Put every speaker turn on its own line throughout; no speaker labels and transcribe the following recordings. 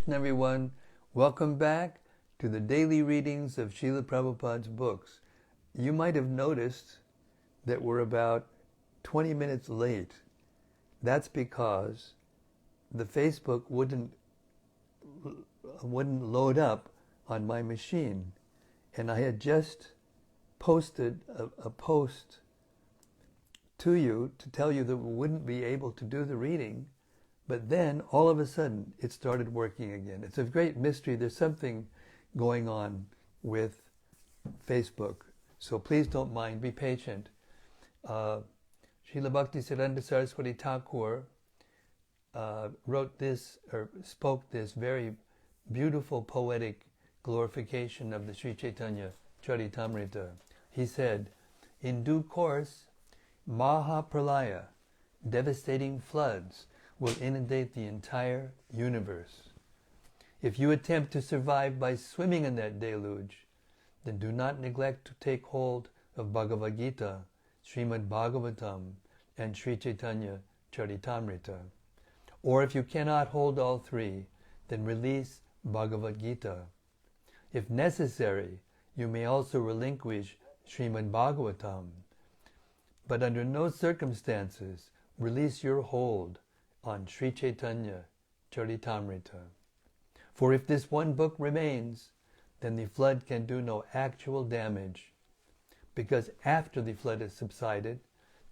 Krishna, everyone. Welcome back to the daily readings of Srila Prabhupada's books. You might have noticed that we're about 20 minutes late. That's because the Facebook wouldn't load up on my machine. And I had just posted a post to you to tell you that we wouldn't be able to do the reading. But then, all of a sudden, it started working again. It's a great mystery. There's something going on with Facebook. So please don't mind. Be patient. Srila Bhakti-siddhanta Saraswati Thakur wrote this, or spoke this very beautiful poetic glorification of the Sri Caitanya-caritämrta. He said, in due course, Mahāpralaya, devastating floods, will inundate the entire universe. If you attempt to survive by swimming in that deluge, then do not neglect to take hold of Bhagavad Gita, Srimad Bhagavatam, and Sri Caitanya-caritämrta. Or if you cannot hold all three, then release Bhagavad Gita. If necessary, you may also relinquish Srimad Bhagavatam, but under no circumstances release your hold on Sri Caitanya-caritämrta. For if this one book remains, then the flood can do no actual damage, because after the flood has subsided,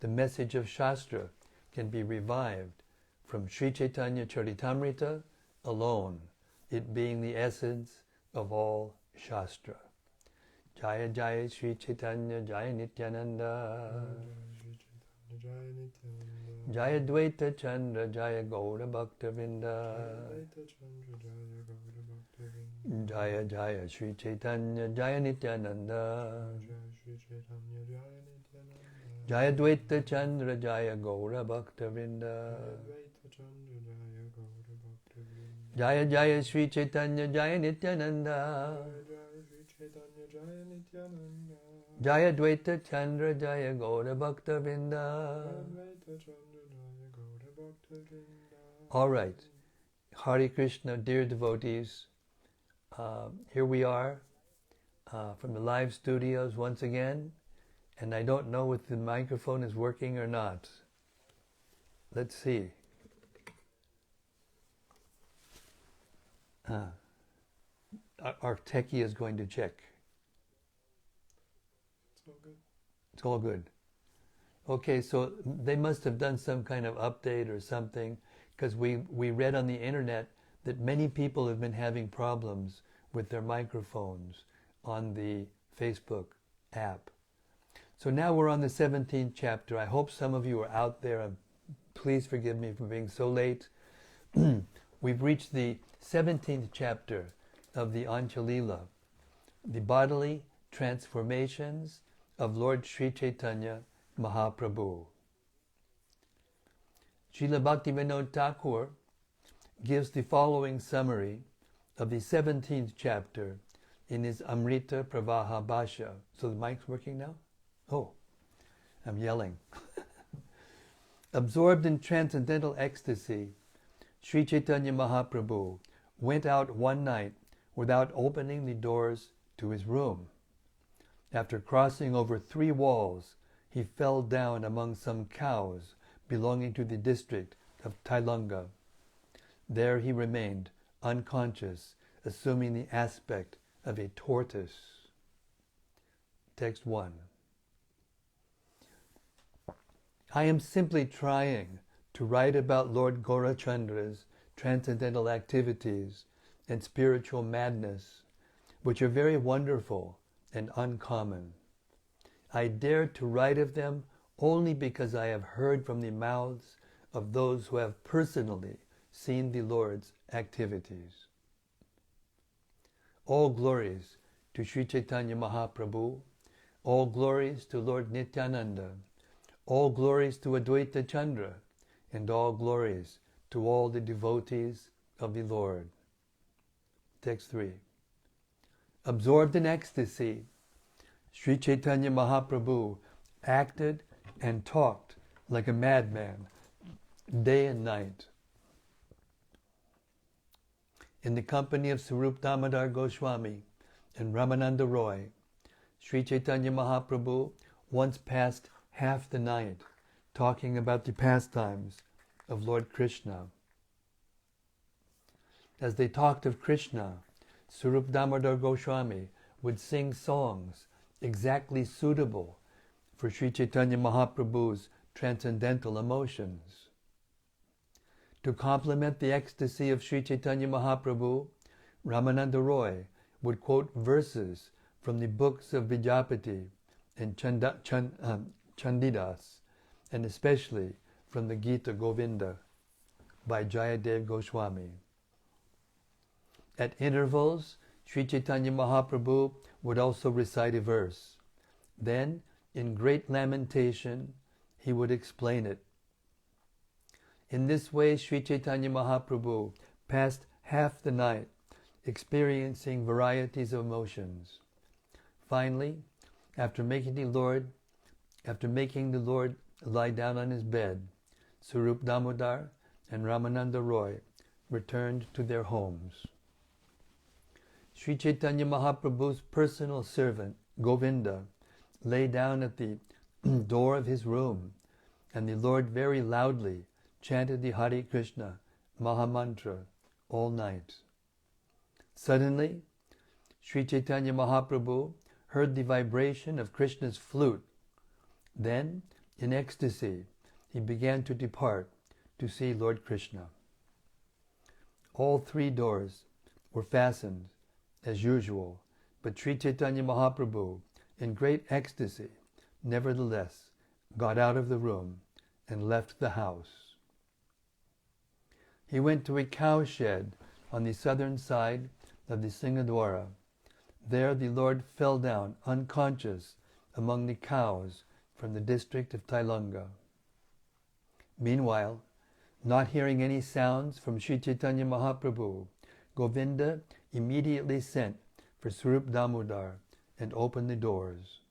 the message of Shastra can be revived from Sri Caitanya-caritämrta alone, it being the essence of all Shastra. Jaya Jaya Sri Chaitanya Jaya Nityananda Jaya Dvaita Chandra Jaya Gaura Bhakta Vrinda Jaya Jaya Sri Chaitanya Jaya Nityananda Jaya Dvaita Chandra Jaya Gaura Bhakta Vrinda Jaya Jaya Sri Chaitanya Jaya Nityananda Jaya Dvaita Chandra Jaya Gaura Bhakta Vrinda. All right. Hare Krishna, dear devotees. Here we are from the live studios once again. And I don't know if the microphone is working or not. Let's see. Our techie is going to check.
It's all good.
It's all good. Okay, so they must have done some kind of update or something, because we read on the internet that many people have been having problems with their microphones on the Facebook app. So now we're on the 17th chapter. I hope some of you are out there. Please forgive me for being so late. We've reached the 17th chapter of the Antya-līlā, the bodily transformations of Lord Sri Chaitanya Mahāprabhu. Srila Bhaktivinoda Thakur gives the following summary of the 17th chapter in his Amrita Pravaha Bhashya. So the mic's working now? Oh, I'm yelling. Absorbed in transcendental ecstasy, Sri Chaitanya Mahaprabhu went out one night without opening the doors to his room. After crossing over 3 walls, he fell down among some cows belonging to the district of Tailanga. There he remained, unconscious, assuming the aspect of a tortoise. Text 1. I am simply trying to write about Lord Gaurachandra's transcendental activities and spiritual madness, which are very wonderful and uncommon. I dare to write of them only because I have heard from the mouths of those who have personally seen the Lord's activities. All glories to Sri Chaitanya Mahaprabhu, all glories to Lord Nityananda, all glories to Advaita Chandra, and all glories to all the devotees of the Lord. Text 3. Absorbed in ecstasy, Sri Chaitanya Mahaprabhu acted and talked like a madman, day and night. In the company of Swarup Damodar Goswami and Ramananda Roy, Sri Chaitanya Mahaprabhu once passed half the night talking about the pastimes of Lord Krishna. As they talked of Krishna, Swarup Damodar Goswami would sing songs exactly suitable for Sri Chaitanya Mahaprabhu's transcendental emotions. To complement the ecstasy of Sri Chaitanya Mahaprabhu, Ramananda Roy would quote verses from the books of Vidyapati and Chandidas, and especially from the Gita Govinda by Jayadev Goswami. At intervals, Sri Chaitanya Mahaprabhu would also recite a verse. Then, in great lamentation, he would explain it. In this way, Sri Chaitanya Mahaprabhu passed half the night experiencing varieties of emotions. Finally, after making the Lord lie down on his bed, Swarup Damodar and Ramananda Roy returned to their homes. Sri Chaitanya Mahaprabhu's personal servant, Govinda, lay down at the door of his room, and the Lord very loudly chanted the Hare Krishna Mahamantra all night. Suddenly, Sri Chaitanya Mahaprabhu heard the vibration of Krishna's flute. Then, in ecstasy, he began to depart to see Lord Krishna. All three doors were fastened as usual, but Sri Chaitanya Mahaprabhu, in great ecstasy, nevertheless got out of the room and left the house. He went to a cow shed on the southern side of the Singadwara. There the Lord fell down unconscious among the cows from the district of Tailanga. Meanwhile, not hearing any sounds from Sri Chaitanya Mahaprabhu, Govinda immediately sent for Swarup Damodar and opened the doors.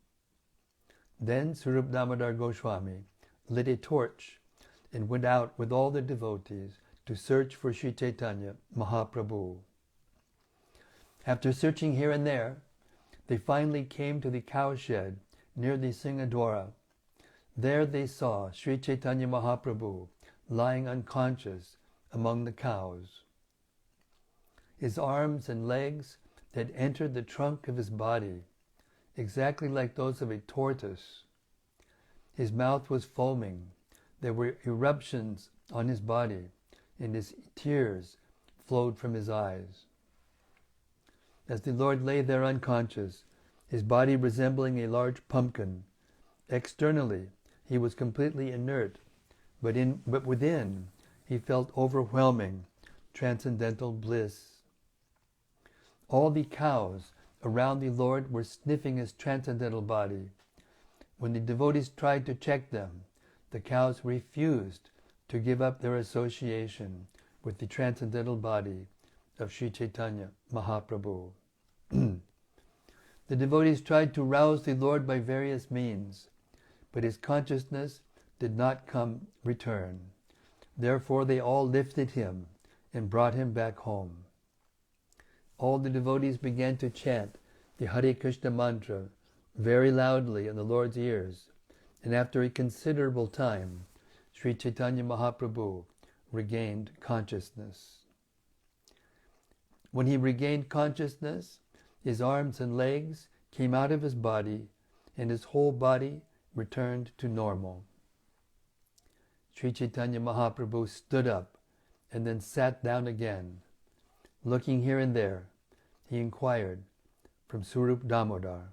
Then Swarup Damodar Goswami lit a torch and went out with all the devotees to search for Sri Chaitanya Mahaprabhu. After searching here and there, they finally came to the cowshed near the Singadwara. There they saw Sri Chaitanya Mahaprabhu lying unconscious among the cows. His arms and legs had entered the trunk of his body, exactly like those of a tortoise. His mouth was foaming. There were eruptions on his body, and his tears flowed from his eyes. As the Lord lay there unconscious, his body resembling a large pumpkin, externally he was completely inert, but within he felt overwhelming, transcendental bliss. All the cows around the Lord were sniffing his transcendental body. When the devotees tried to check them, the cows refused to give up their association with the transcendental body of Sri Chaitanya Mahaprabhu. The devotees tried to rouse the Lord by various means, but his consciousness did not return. Therefore they all lifted him and brought him back home. All the devotees began to chant the Hare Krishna mantra very loudly in the Lord's ears, and after a considerable time, Sri Chaitanya Mahaprabhu regained consciousness. When he regained consciousness, his arms and legs came out of his body, and his whole body returned to normal. Sri Chaitanya Mahaprabhu stood up and then sat down again. Looking here and there, he inquired from Swarup Damodar,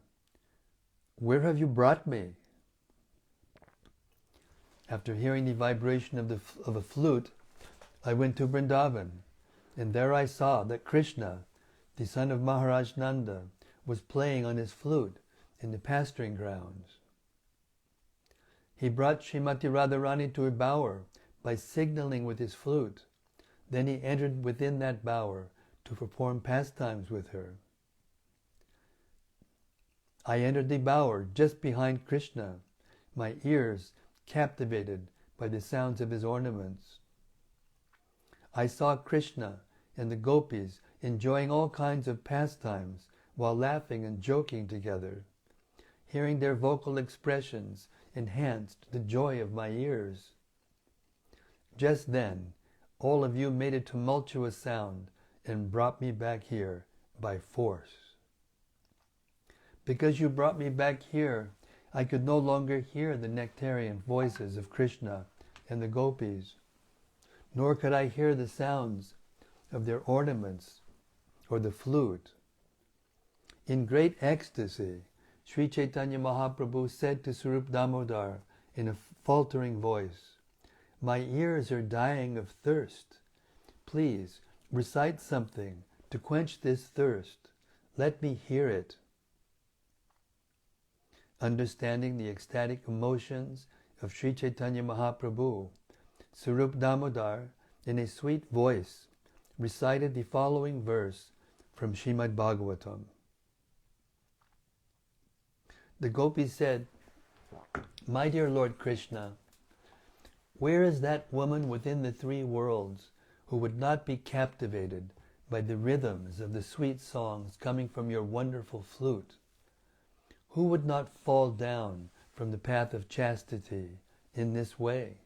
"Where have you brought me?" After hearing the vibration of a flute, I went to Vrindavan, and there I saw that Krishna, the son of Maharaj Nanda, was playing on his flute in the pasturing grounds. He brought Srimati Radharani to a bower by signaling with his flute. Then he entered within that bower to perform pastimes with her. I entered the bower just behind Krishna, my ears captivated by the sounds of his ornaments. I saw Krishna and the gopis enjoying all kinds of pastimes while laughing and joking together. Hearing their vocal expressions enhanced the joy of my ears. Just then, all of you made a tumultuous sound and brought me back here by force. Because you brought me back here, I could no longer hear the nectarian voices of Krishna and the gopis, nor could I hear the sounds of their ornaments or the flute. In great ecstasy, Sri Caitanya Mahaprabhu said to Swarup Damodar in a faltering voice, "My ears are dying of thirst. Please recite something to quench this thirst. Let me hear it." Understanding the ecstatic emotions of Sri Caitanya Mahaprabhu, Swarup Damodar, in a sweet voice, recited the following verse from Srimad Bhagavatam. The gopis said, "My dear Lord Krishna, where is that woman within the three worlds who would not be captivated by the rhythms of the sweet songs coming from your wonderful flute? Who would not fall down from the path of chastity in this way?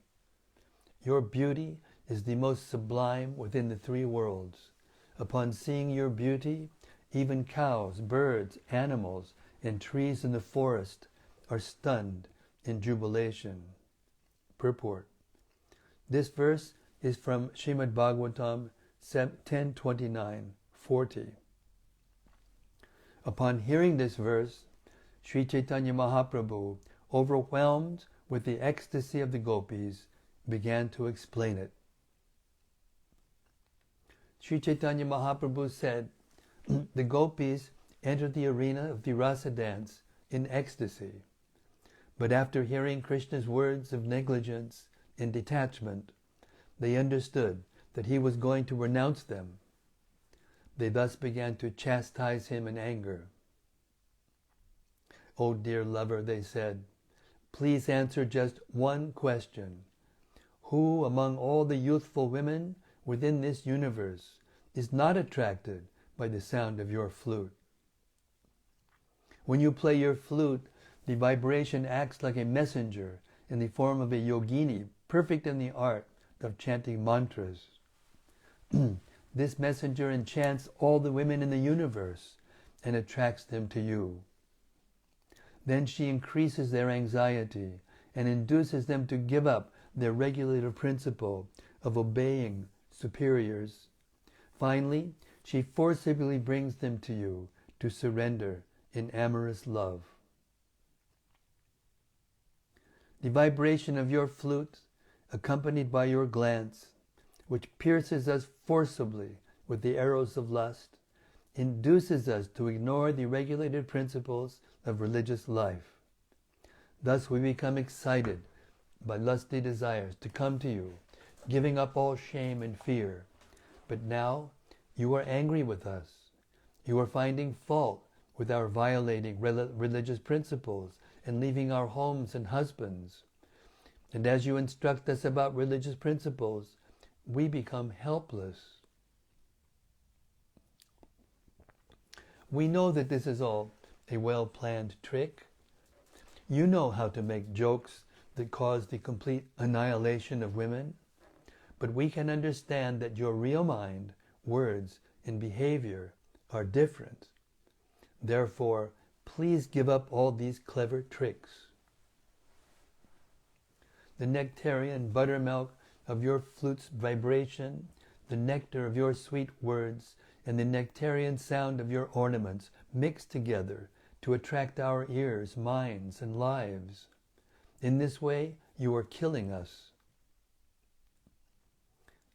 Your beauty is the most sublime within the three worlds. Upon seeing your beauty, even cows, birds, animals, and trees in the forest are stunned in jubilation." Purport. This verse is from Srimad Bhagavatam 10:29-40. Upon hearing this verse, Sri Caitanya Mahaprabhu, overwhelmed with the ecstasy of the gopis, began to explain it. Sri Caitanya Mahaprabhu said, "The gopis entered the arena of the rasa dance in ecstasy, but after hearing Krishna's words of negligence and detachment, they understood that he was going to renounce them. They thus began to chastise him in anger. 'O dear lover,' they said, 'please answer just one question. Who among all the youthful women within this universe is not attracted by the sound of your flute? When you play your flute, the vibration acts like a messenger in the form of a yogini, perfect in the art of chanting mantras. This messenger enchants all the women in the universe and attracts them to you. Then she increases their anxiety and induces them to give up their regulative principle of obeying superiors. Finally, she forcibly brings them to you to surrender in amorous love. The vibration of your flute, accompanied by your glance, which pierces us forcibly with the arrows of lust, induces us to ignore the regulated principles of religious life. Thus we become excited by lusty desires to come to you, giving up all shame and fear. But now you are angry with us. You are finding fault with our violating religious principles and leaving our homes and husbands. And as you instruct us about religious principles, we become helpless. We know that this is all a well-planned trick. You know how to make jokes that cause the complete annihilation of women. But we can understand that your real mind, words, and behavior are different. Therefore, please give up all these clever tricks. The nectarian buttermilk of your flute's vibration, the nectar of your sweet words, and the nectarian sound of your ornaments mix together to attract our ears, minds, and lives. In this way, you are killing us."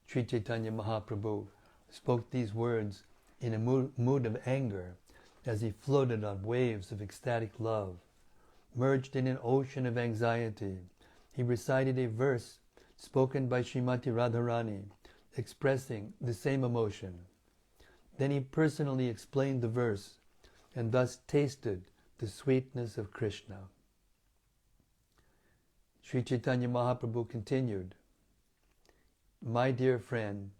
Sri Caitanya Mahaprabhu spoke these words in a mood of anger as he floated on waves of ecstatic love. Merged in an ocean of anxiety, he recited a verse spoken by Srimati Radharani, expressing the same emotion. Then he personally explained the verse and thus tasted the sweetness of Krishna. Sri Caitanya Mahaprabhu continued, "My dear friend,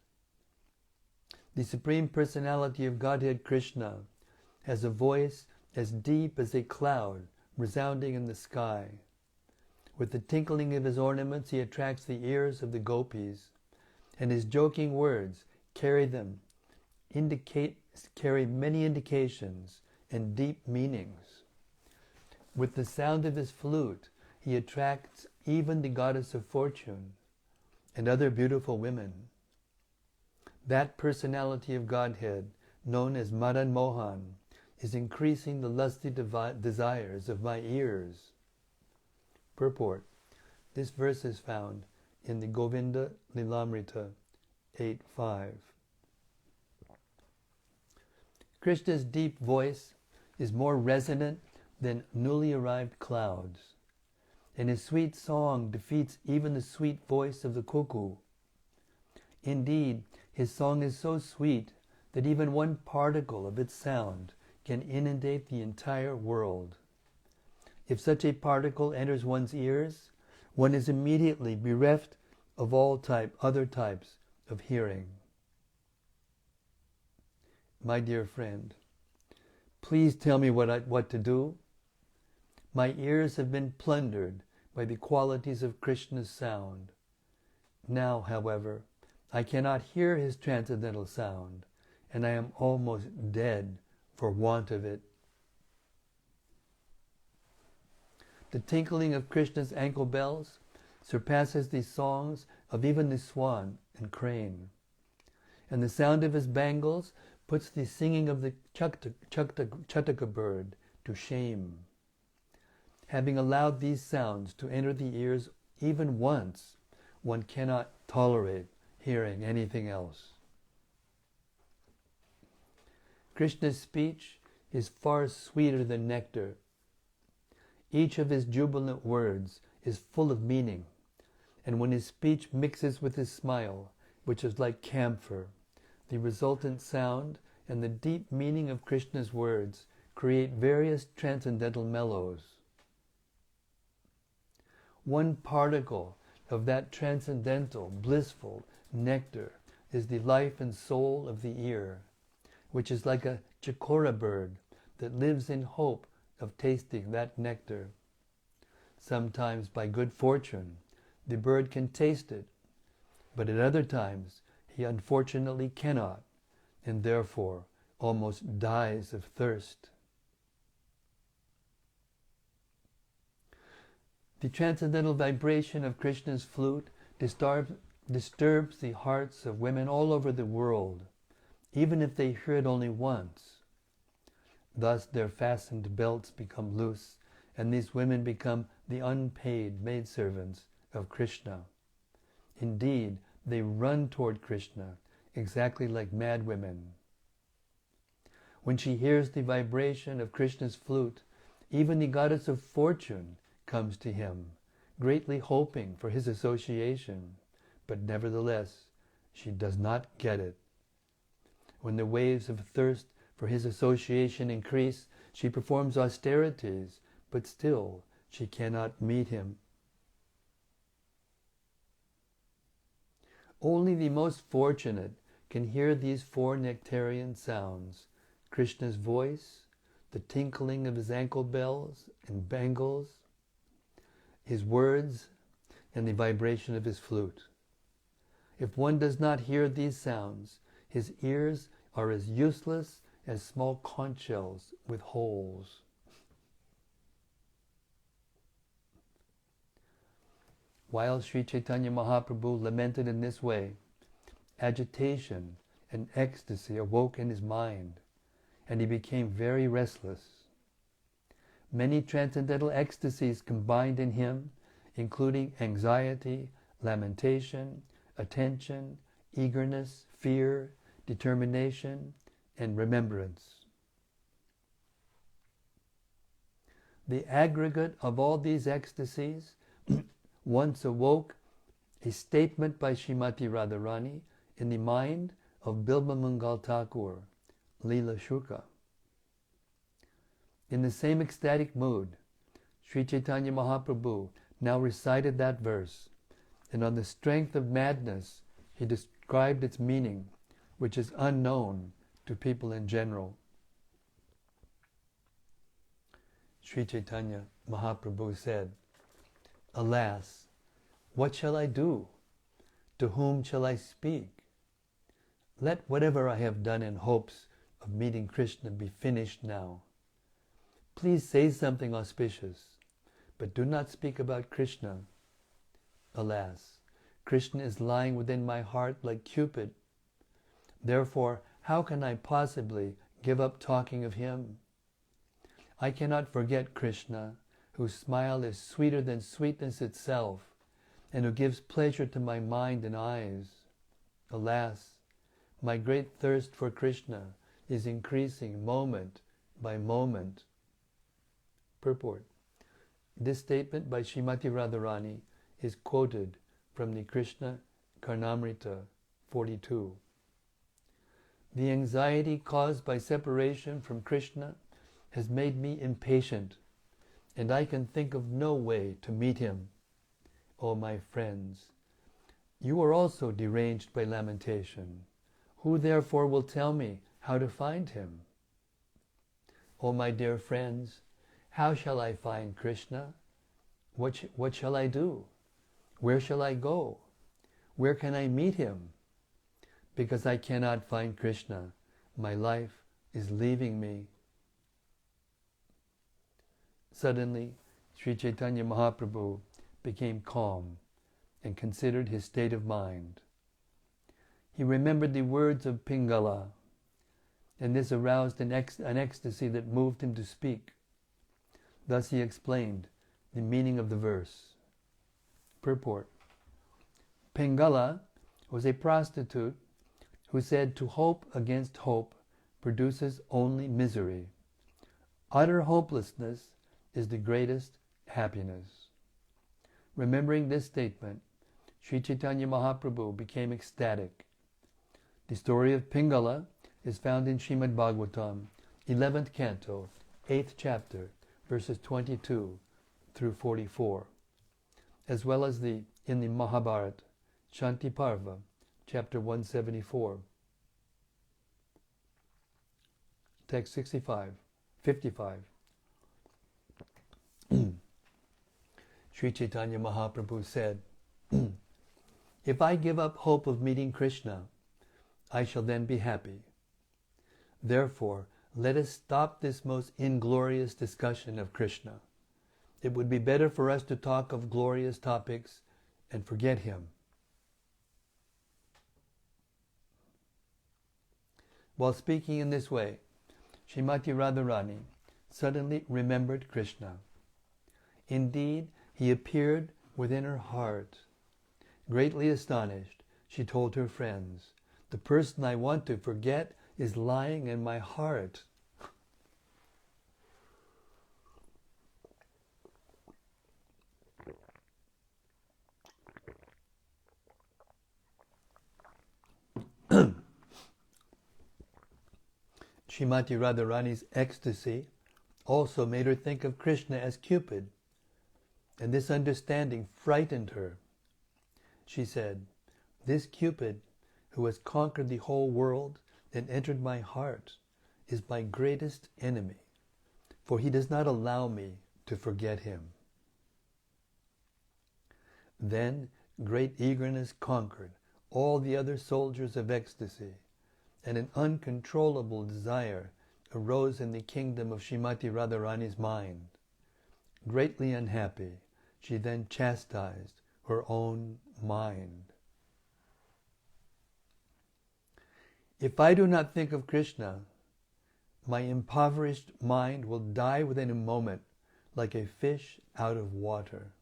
The Supreme Personality of Godhead Krishna has a voice as deep as a cloud resounding in the sky. With the tinkling of his ornaments he attracts the ears of the gopis, and his joking words carry many indications and deep meanings. With the sound of his flute he attracts even the goddess of fortune and other beautiful women. That personality of Godhead, known as Madan Mohan, is increasing the lusty desires of my ears. Purport. This verse is found in the Govinda Lilamrita 8.5. Krishna's deep voice is more resonant than newly arrived clouds, and his sweet song defeats even the sweet voice of the cuckoo. Indeed, his song is so sweet that even one particle of its sound can inundate the entire world. If such a particle enters one's ears, one is immediately bereft of all other types of hearing. My dear friend, please tell me what to do. My ears have been plundered by the qualities of Krishna's sound. Now, however, I cannot hear his transcendental sound, and I am almost dead for want of it. The tinkling of Krishna's ankle bells surpasses the songs of even the swan and crane, and the sound of his bangles puts the singing of the chataka bird to shame. Having allowed these sounds to enter the ears even once, one cannot tolerate hearing anything else. Krishna's speech is far sweeter than nectar. Each of his jubilant words is full of meaning, and when his speech mixes with his smile, which is like camphor, the resultant sound and the deep meaning of Krishna's words create various transcendental mellows. One particle of that transcendental, blissful nectar is the life and soul of the ear, which is like a chakora bird that lives in hope of tasting that nectar. Sometimes, by good fortune, the bird can taste it, but at other times he unfortunately cannot, and therefore almost dies of thirst. The transcendental vibration of Krishna's flute disturbs the hearts of women all over the world, even if they hear it only once. Thus their fastened belts become loose, and these women become the unpaid maidservants of Krishna. Indeed, they run toward Krishna, exactly like mad women. When she hears the vibration of Krishna's flute, even the goddess of fortune comes to him, greatly hoping for his association, but nevertheless she does not get it. When the waves of thirst for his association increase, she performs austerities, but still she cannot meet him. Only the most fortunate can hear these four nectarian sounds: Krishna's voice, the tinkling of his ankle bells and bangles, his words, and the vibration of his flute. If one does not hear these sounds, his ears are as useless as small conch shells with holes. While Sri Chaitanya Mahaprabhu lamented in this way, agitation and ecstasy awoke in his mind, and he became very restless. Many transcendental ecstasies combined in him, including anxiety, lamentation, attention, eagerness, fear, determination, and remembrance. The aggregate of all these ecstasies once awoke a statement by Srimati Radharani in the mind of Bilba Mangal Thakur, Leela Shuka. In the same ecstatic mood, Sri Chaitanya Mahaprabhu now recited that verse, and on the strength of madness he described its meaning which is unknown to people in general. Sri Chaitanya Mahaprabhu said, "Alas, what shall I do? To whom shall I speak? Let whatever I have done in hopes of meeting Krishna be finished now. Please say something auspicious, but do not speak about Krishna. Alas, Krishna is lying within my heart like Cupid. Therefore, how can I possibly give up talking of him? I cannot forget Krishna, whose smile is sweeter than sweetness itself, and who gives pleasure to my mind and eyes. Alas, my great thirst for Krishna is increasing moment by moment." Purport. This statement by Srimati Radharani is quoted from the Caitanya-caritämrta 42. The anxiety caused by separation from Krishna has made me impatient, and I can think of no way to meet him. O my friends, you are also deranged by lamentation. Who therefore will tell me how to find him? O my dear friends, how shall I find Krishna? What shall I do? Where shall I go? Where can I meet him? Because I cannot find Krishna, my life is leaving me. Suddenly, Sri Chaitanya Mahaprabhu became calm and considered his state of mind. He remembered the words of Pingala, and this aroused an ecstasy that moved him to speak. Thus he explained the meaning of the verse. Purport. Pingala was a prostitute who said to hope against hope produces only misery. Utter hopelessness is the greatest happiness. Remembering this statement, Sri Chaitanya Mahaprabhu became ecstatic. The story of Pingala is found in Srimad Bhagavatam, 11th canto, 8th chapter, verses 22 through 44, as well as in the Mahabharata, Shanti Parva, chapter 174, text 55. Sri Chaitanya Mahaprabhu said, "If I give up hope of meeting Krishna, I shall then be happy. Therefore, let us stop this most inglorious discussion of Krishna. It would be better for us to talk of glorious topics and forget him." While speaking in this way, Srimati Radharani suddenly remembered Krishna. Indeed, he appeared within her heart. Greatly astonished, she told her friends, "The person I want to forget is lying in my heart." Srimati Radharani's ecstasy also made her think of Krishna as Cupid, and this understanding frightened her. She said, "This Cupid, who has conquered the whole world and entered my heart, is my greatest enemy, for he does not allow me to forget him." Then great eagerness conquered all the other soldiers of ecstasy, and an uncontrollable desire arose in the kingdom of Srimati Radharani's mind. Greatly unhappy, she then chastised her own mind. "If I do not think of Krishna, my impoverished mind will die within a moment like a fish out of water.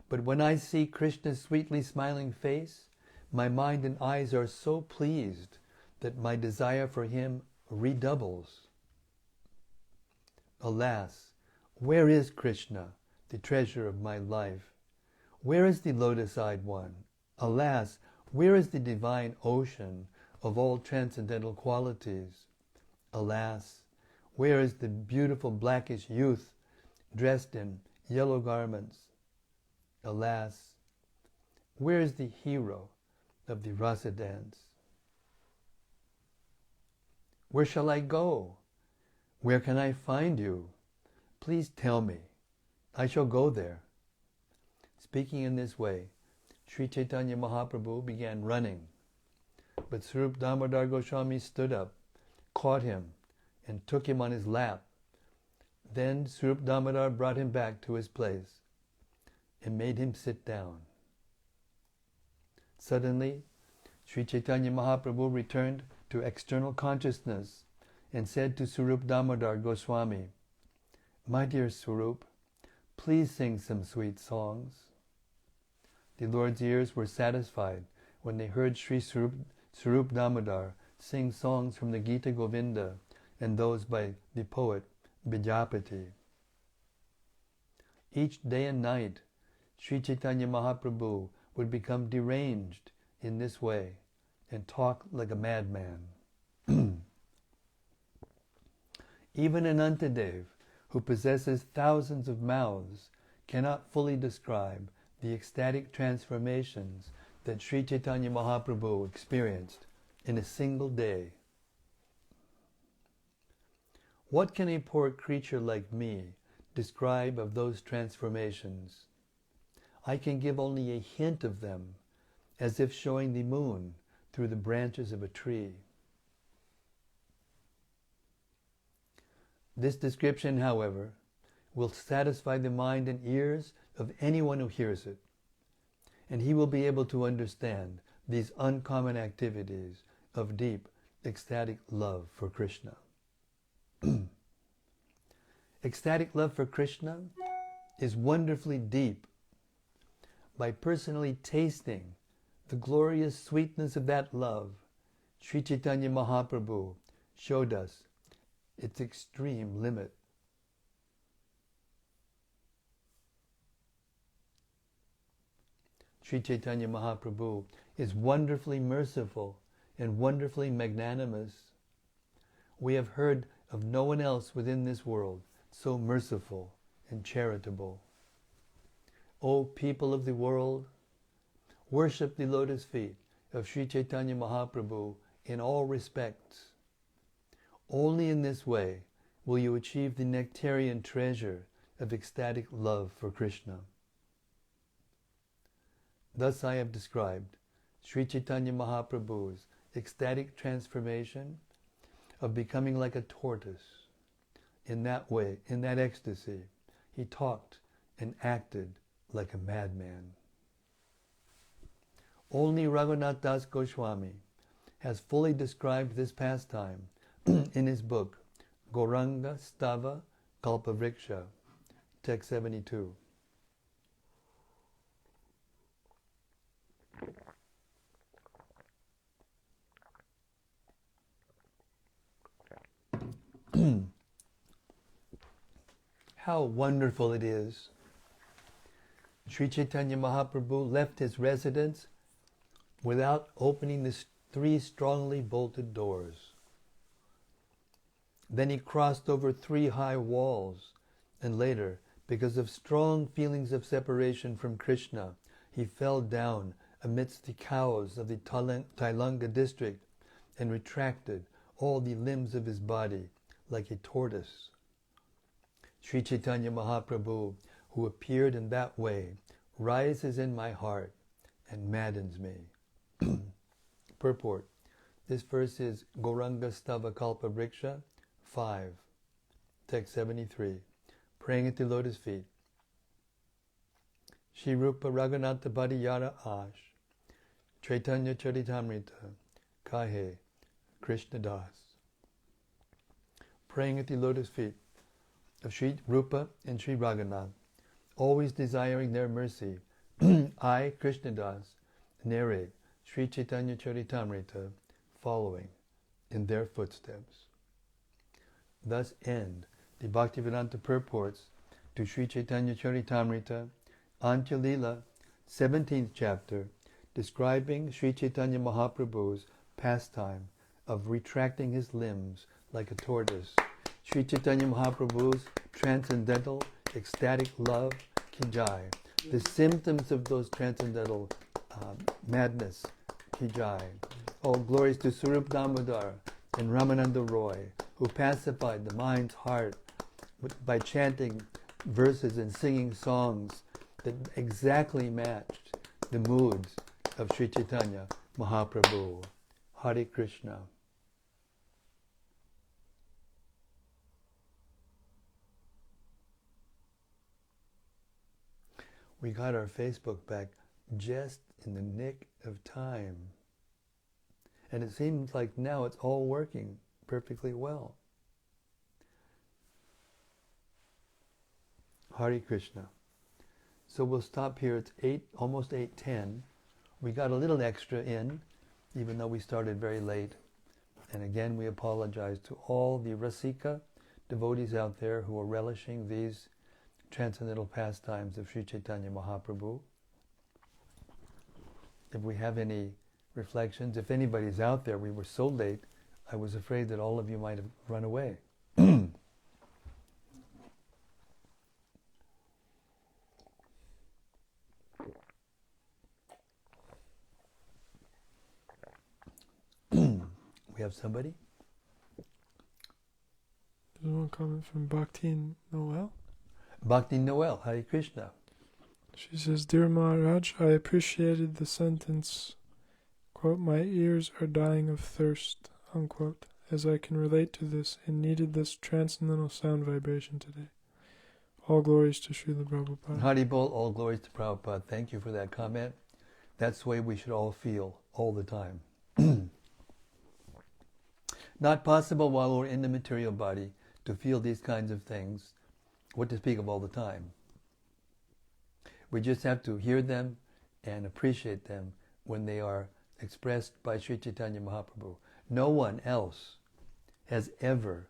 But when I see Krishna's sweetly smiling face, my mind and eyes are so pleased that my desire for him redoubles. Alas, where is Krishna, the treasure of my life? Where is the lotus-eyed one? Alas, where is the divine ocean of all transcendental qualities? Alas, where is the beautiful blackish youth dressed in yellow garments? Alas, where is the hero of the rasa dance?" Where shall I go? Where can I find you? Please tell me. I shall go there. Speaking in this way, Sri Caitanya Mahaprabhu began running. But Swarup Damodar Goswami stood up, caught him, and took him on his lap. Then Swarup Damodar brought him back to his place and made him sit down. Suddenly, Sri Caitanya Mahaprabhu returned to external consciousness and said to Swarup Damodar Goswami, "My dear Swarup, please sing some sweet songs." The Lord's ears were satisfied when they heard Sri Swarup Damodar sing songs from the Gita Govinda and those by the poet Vidyapati. Each day and night, Sri Caitanya Mahaprabhu would become deranged in this way and talk like a madman. Even an Antadev, who possesses thousands of mouths, cannot fully describe the ecstatic transformations that Sri Caitanya Mahaprabhu experienced in a single day. What can a poor creature like me describe of those transformations? I can give only a hint of them, as if showing the moon through the branches of a tree. This description, however, will satisfy the mind and ears of anyone who hears it, and he will be able to understand these uncommon activities of deep, ecstatic love for Krishna. Ecstatic love for Krishna is wonderfully deep. By personally tasting the glorious sweetness of that love, Sri Caitanya Mahaprabhu showed us its extreme limit. Sri Caitanya Mahaprabhu is wonderfully merciful and wonderfully magnanimous. We have heard of no one else within this world so merciful and charitable. O people of the world, worship the lotus feet of Sri Caitanya Mahaprabhu in all respects. Only in this way will you achieve the nectarian treasure of ecstatic love for Krishna. Thus I have described Sri Caitanya Mahaprabhu's ecstatic transformation of becoming like a tortoise. In that way, in that ecstasy, he talked and acted like a madman. Only Raghunath Das Goswami has fully described this pastime in his book, Gauranga Stava Kalpavriksha, text 72. How wonderful it is. Sri Caitanya Mahaprabhu left his residence without opening the 3 strongly bolted doors. Then he crossed over 3 high walls, and later, because of strong feelings of separation from Krishna, he fell down amidst the cows of the Tailanga district and retracted all the limbs of his body like a tortoise. Sri Caitanya Mahaprabhu, who appeared in that way, rises in my heart and maddens me. Purport. This verse is Gauranga Stava Kalpavriksha 5, text 73, praying at the lotus feet. Shri Rupa Raghunatha Padiyara Ash, Caitanya-caritämrta, Kahe, Krishna Das. Praying at the lotus feet of Sri Rupa and Sri Raghunath, always desiring their mercy, I, Krishna Das, narrate Sri Caitanya-caritämrta, following in their footsteps. Thus end the Bhaktivedanta purports to Sri Caitanya-caritämrta, Antya-līlā, 17th chapter, describing Sri Caitanya Mahaprabhu's pastime of retracting his limbs like a tortoise. Sri Caitanya Mahaprabhu's transcendental, ecstatic love, ki jai. The symptoms of those transcendental madness, ki jai. All glories to Swarup Damodar, and Ramananda Roy, who pacified the mind's heart by chanting verses and singing songs that exactly matched the moods of Sri Chaitanya Mahaprabhu. Hare Krishna. We got our Facebook back just in the nick of time. And it seems like now it's all working perfectly well. Hare Krishna. So we'll stop here. It's almost 8:10. We got a little extra in, even though we started very late. And again, we apologize to all the Rasika devotees out there who are relishing these transcendental pastimes of Sri Chaitanya Mahaprabhu. If we have any reflections, if anybody's out there, we were so late, I was afraid that all of you might have run away. We have somebody?
There's one comment from Bhakti Noel.
Bhakti Noel, Hare Krishna.
She says, Dear Maharaj, I appreciated the sentence, quote, my ears are dying of thirst, unquote, as I can relate to this and needed this transcendental sound vibration today. All glories to Srila Prabhupada.
Haribol, all glories to Prabhupada. Thank you for that comment. That's the way we should all feel all the time. Not possible while we're in the material body to feel these kinds of things, what to speak of all the time. We just have to hear them and appreciate them when they are expressed by Sri Chaitanya Mahaprabhu. No one else has ever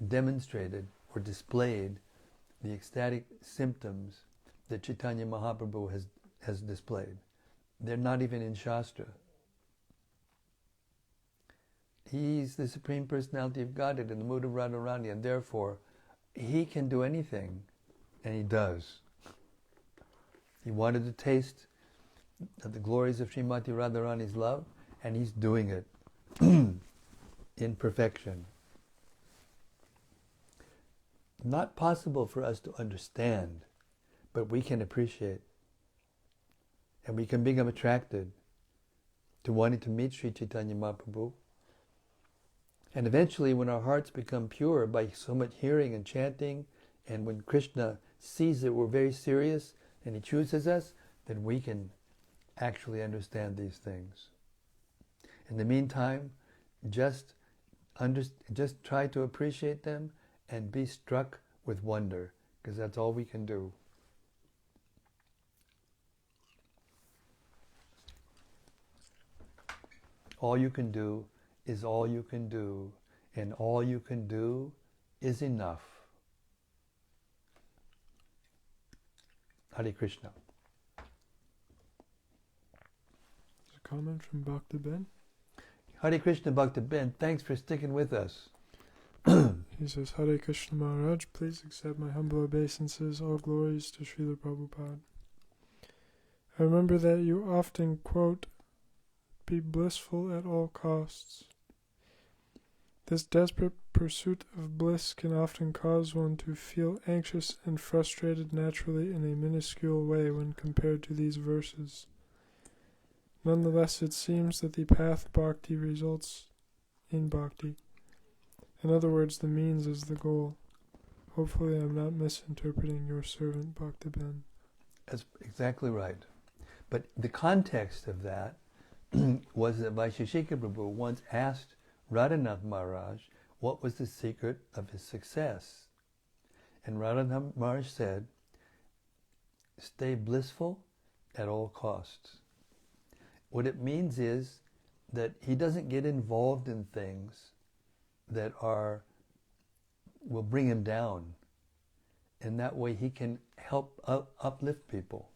demonstrated or displayed the ecstatic symptoms that Chaitanya Mahaprabhu has displayed. They're not even in Shastra. He's the Supreme Personality of Godhead in the mood of Radharani, and therefore he can do anything, and he does. He wanted to taste the glories of Srimati Radharani's love, and he's doing it in perfection. Not possible for us to understand, but we can appreciate. And we can become attracted to wanting to meet Sri Chaitanya Mahaprabhu. And eventually, when our hearts become pure by so much hearing and chanting, and when Krishna sees that we're very serious and he chooses us, then we can actually understand these things. In the meantime, just try to appreciate them and be struck with wonder, because that's all we can do. All you can do is all you can do, and all you can do is enough. Hare Krishna.
There's a comment from Bhakta Ben.
Hare Krishna, Bhakta Ben. Thanks for sticking with us.
He says, Hare Krishna Maharaj, please accept my humble obeisances, all glories to Srila Prabhupada. I remember that you often quote, be blissful at all costs. This desperate pursuit of bliss can often cause one to feel anxious and frustrated naturally in a minuscule way when compared to these verses. Nonetheless, it seems that the path bhakti results in bhakti. In other words, the means is the goal. Hopefully I'm not misinterpreting your servant Bhakta Ben.
That's exactly right. But the context of that was that Vaisheshika Prabhu once asked Radhanath Maharaj what was the secret of his success. And Radhanath Maharaj said, stay blissful at all costs. What it means is that he doesn't get involved in things that will bring him down. And that way he can help uplift people.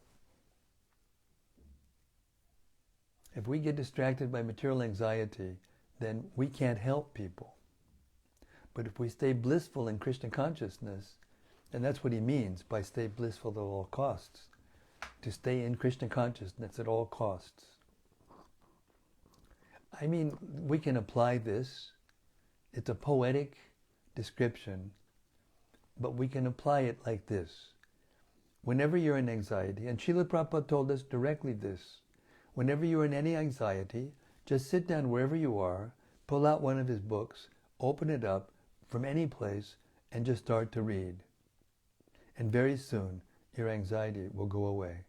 If we get distracted by material anxiety, then we can't help people. But if we stay blissful in Krishna consciousness, and that's what he means by stay blissful at all costs, to stay in Krishna consciousness at all costs. I mean, we can apply this. It's a poetic description, but we can apply it like this. Whenever you're in anxiety, and Srila Prabhupada told us directly this, whenever you're in any anxiety, just sit down wherever you are, pull out one of his books, open it up from any place, and just start to read. And very soon, your anxiety will go away.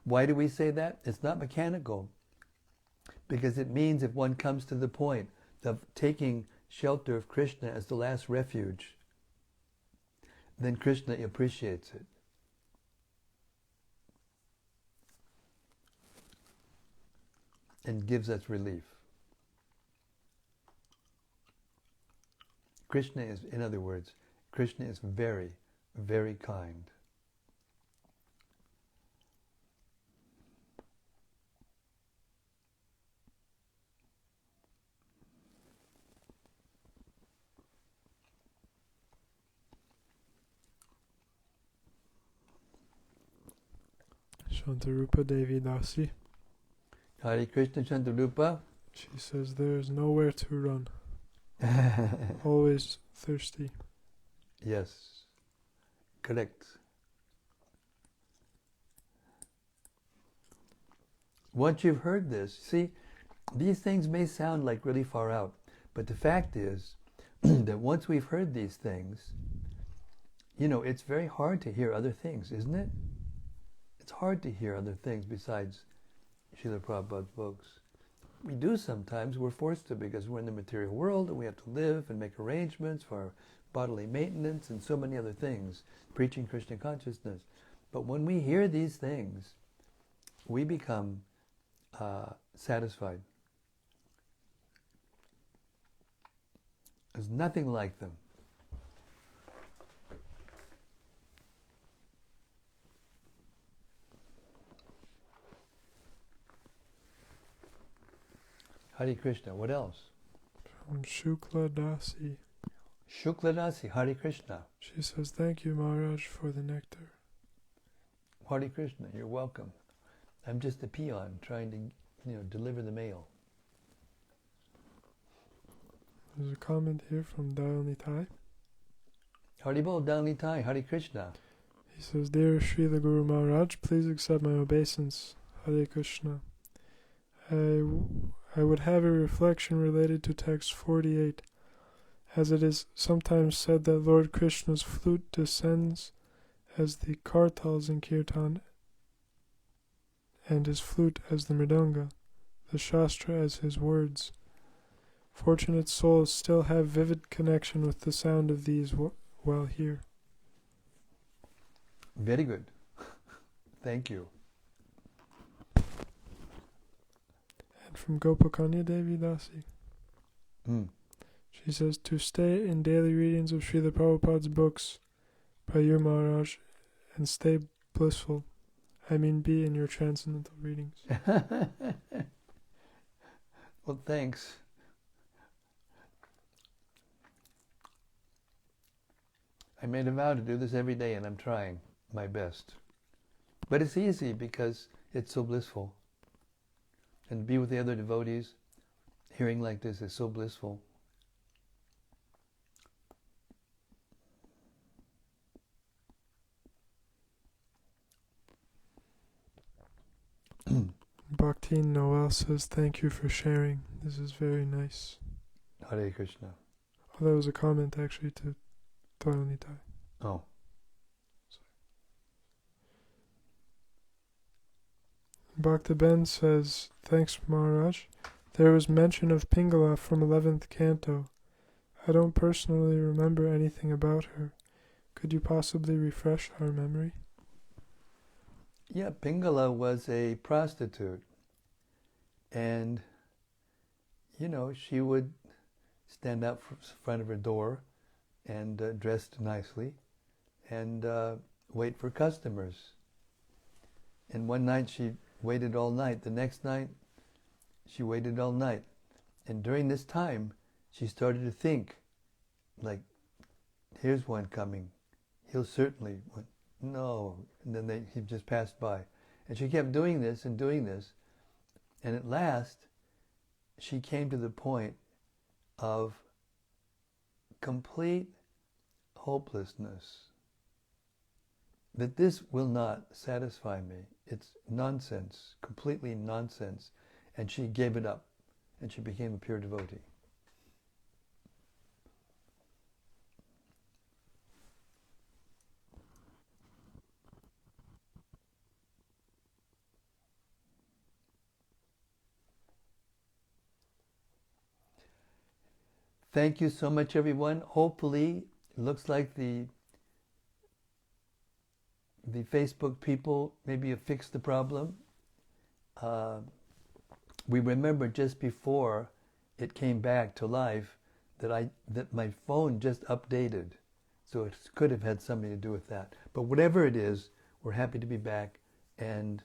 Why do we say that? It's not mechanical. Because it means if one comes to the point of taking shelter of Krishna as the last refuge, then Krishna appreciates it. And gives us relief. Krishna is, in other words, Krishna is very, very kind.
Shantarupa Devi Dasi.
Hare Krishna Shantarupa.
She says there is nowhere to run. Always thirsty.
Yes, correct. Once you've heard this, see, these things may sound like really far out, but the fact is that once we've heard these things, it's very hard to hear other things, isn't it? It's hard to hear other things besides Srila Prabhupada's books. We do sometimes, we're forced to because we're in the material world and we have to live and make arrangements for our bodily maintenance and so many other things, preaching Krishna consciousness. But when we hear these things, we become satisfied. There's nothing like them. Hare Krishna. What else?
From Shukla Dasi.
Shukla Dasi. Hare Krishna.
She says, thank you, Maharaj, for the nectar.
Hare Krishna. You're welcome. I'm just a peon trying to, deliver the mail.
There's a comment here from Dayal Nitai.
Haribol Dayal Nitai. Hare Krishna.
He says, dear Srila Guru Maharaj, please accept my obeisance. Hare Krishna. I would have a reflection related to text 48, as it is sometimes said that Lord Krishna's flute descends as the kartals in kirtan, and his flute as the mridanga, the shastra as his words. Fortunate souls still have vivid connection with the sound of these while here.
Very good. Thank you.
From Gopakanya Devi Dasi. She says, to stay in daily readings of Srila Prabhupada's books by you, Maharaj, and stay blissful. I mean, be in your transcendental readings.
Well, thanks. I made a vow to do this every day, and I'm trying my best. But it's easy because it's so blissful. And be with the other devotees, hearing like this is so blissful.
Bhakti Noel says, thank you for sharing. This is very nice.
Hare Krishna.
Oh, that was a comment actually to Dayal Nitai.
Oh.
Bhakta Ben says, thanks Maharaj. There was mention of Pingala from 11th canto. I don't personally remember anything about her. Could you possibly refresh our memory?
Yeah, Pingala was a prostitute. And, she would stand out in front of her door and dressed nicely and wait for customers. And one night she waited all night. The next night, she waited all night. And during this time, she started to think, like, here's one coming. He'll certainly, no. And then he just passed by. And she kept doing this and doing this. And at last, she came to the point of complete hopelessness, that this will not satisfy me. It's nonsense, completely nonsense. And she gave it up, and she became a pure devotee. Thank you so much, everyone. Hopefully, it looks like the Facebook people maybe have fixed the problem. We remember just before it came back to life that my phone just updated, so it could have had something to do with that. But whatever it is, we're happy to be back and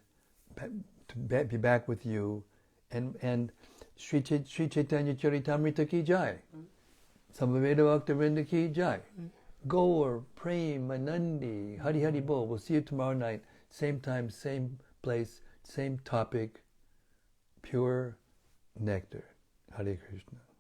to be back with you. And Sri Caitanya-caritämrta ki jai. Samaveda Bhakta-vrinda ki jai. Gaur, Prem, Anandi, Hari Hari Bol. We'll see you tomorrow night. Same time, same place, same topic. Pure nectar. Hare Krishna.